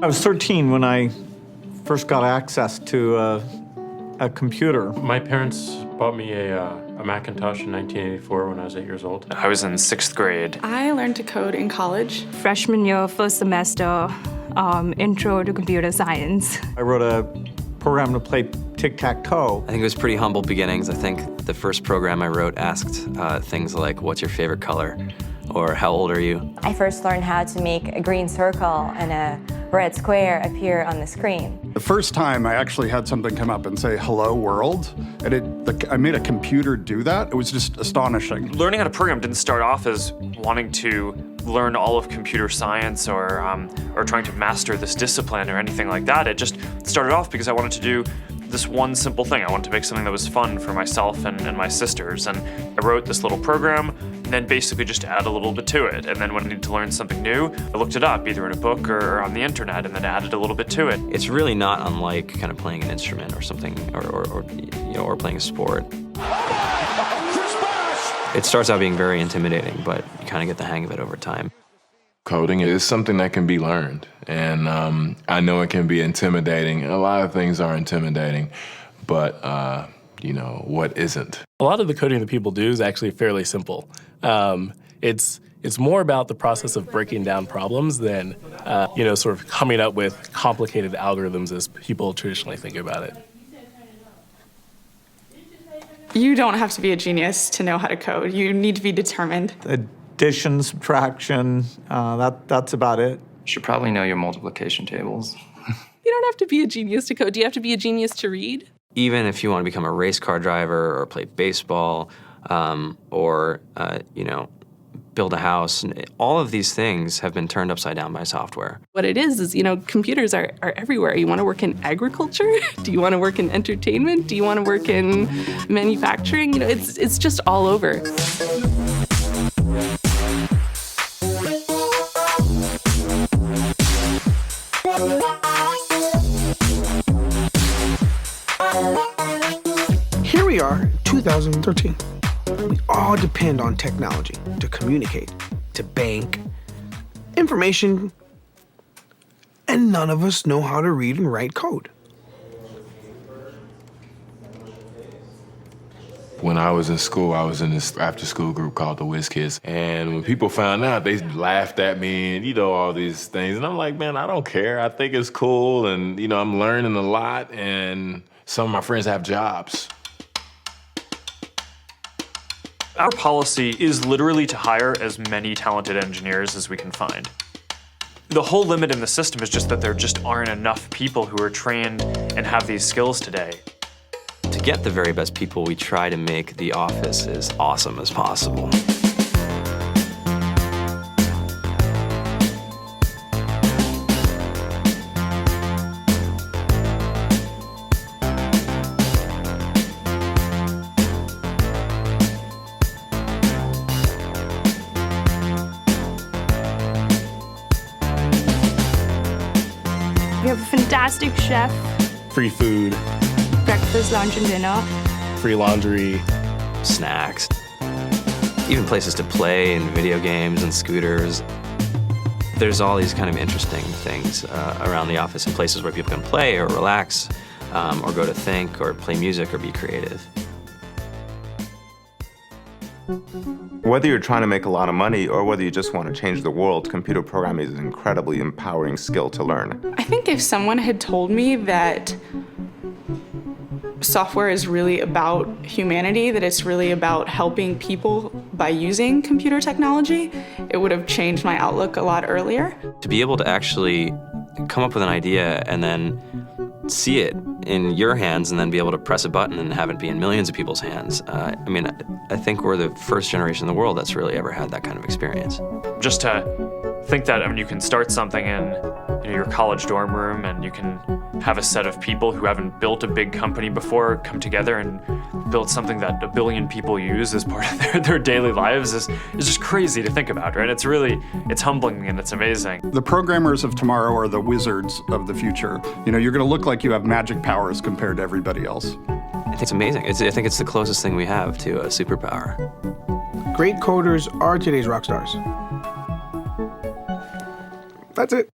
I was 13 when I first got access to a computer. My parents bought me a Macintosh in 1984 when I was 8 years old. I was in 6th grade. I learned to code in college. Freshman year, first semester, intro to computer science. I wrote a program to play tic-tac-toe. I think it was pretty humble beginnings. I think the first program I wrote asked things like, what's your favorite color? Or how old are you? I first learned how to make a green circle and a red square appear on the screen. The first time I actually had something come up and say, hello world, and I made a computer do that. It was just astonishing. Learning how to program didn't start off as wanting to learn all of computer science or trying to master this discipline or anything like that. It just started off because I wanted to do this one simple thing. I wanted to make something that was fun for myself and my sisters. And I wrote this little program and then basically just add a little bit to it. And then when I needed to learn something new, I looked it up either in a book or on the internet and then added a little bit to it. It's really not unlike kind of playing an instrument or something, or playing a sport. It starts out being very intimidating, but you kind of get the hang of it over time. Coding is something that can be learned, and I know it can be intimidating. A lot of things are intimidating, but what isn't? A lot of the coding that people do is actually fairly simple. It's more about the process of breaking down problems than sort of coming up with complicated algorithms as people traditionally think about it. You don't have to be a genius to know how to code. You need to be determined. Addition, subtraction, that's about it. You should probably know your multiplication tables. You don't have to be a genius to code. Do you have to be a genius to read? Even if you want to become a race car driver or play baseball or build a house, all of these things have been turned upside down by software. What it is, computers are everywhere. You want to work in agriculture? Do you want to work in entertainment? Do you want to work in manufacturing? It's just all over. Here we are, 2013. We all depend on technology to communicate, to bank, information, and none of us know how to read and write code. When I was in school, I was in this after-school group called the Whiz Kids. And when people found out, they laughed at me and, all these things. And I'm like, man, I don't care. I think it's cool. And, I'm learning a lot. And some of my friends have jobs. Our policy is literally to hire as many talented engineers as we can find. The whole limit in the system is just that there just aren't enough people who are trained and have these skills today. To get the very best people, we try to make the office as awesome as possible. We have a fantastic chef. Free food, Breakfast, lunch, and dinner. free laundry, snacks, even places to play and video games and scooters. There's all these kind of interesting things around the office and places where people can play or relax or go to think or play music or be creative. Whether you're trying to make a lot of money or whether you just want to change the world, computer programming is an incredibly empowering skill to learn. I think if someone had told me that software is really about humanity, that it's really about helping people by using computer technology, it would have changed my outlook a lot earlier. To be able to actually come up with an idea and then see it in your hands and then be able to press a button and have it be in millions of people's hands. I think we're the first generation in the world that's really ever had that kind of experience. Just to think that you can start something in your college dorm room and you can have a set of people who haven't built a big company before come together and build something that 1 billion people use as part of their daily lives is just crazy to think about, right? It's humbling and it's amazing. The programmers of tomorrow are the wizards of the future. You're gonna look like you have magic powers compared to everybody else. I think it's amazing. I think it's the closest thing we have to a superpower. Great coders are today's rock stars. That's it.